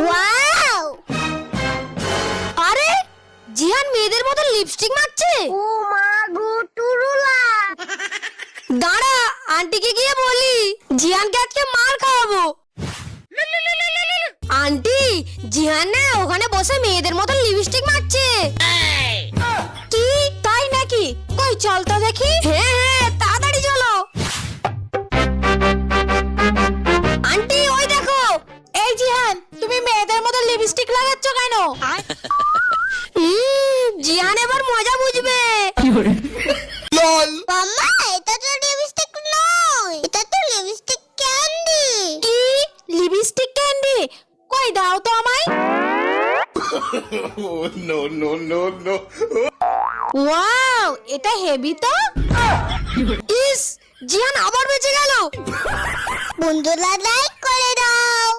Wow! আরে জিহান মেয়েদের মতো লিপস্টিক মাখছে। ও মা গো টুরুলা! দাঁড়া, আন্টিকে গিয়ে বলি জিহানকে আজকে মার খাওয়াবো। আন্টি, জিহান না ওখানে বসে মেয়েদের মতো লিপস্টিক মাখছে। কি তাই নাকি? কই চল তো দেখি। হ্যাঁ হ্যাঁ, তাড়াতাড়ি চলো। আন্টি ওই দেখো। এই জিহান, তুমি মেয়েদের মতো লিপস্টিক লাগাচ্ছ কেন? জিহান এবার মজা বুঝবে। মাম্মা, এটা তো লিপস্টিক নয়, এটা তো লিপস্টিক ক্যান্ডি। কি লিপস্টিক ক্যান্ডি? কই দাও তো আমায়। No, no, no, no. Wow, এটা হেভি তো। ইস, জিহান আবার বেঁচে গেল। বন্ধুরা লাইক করে দাও।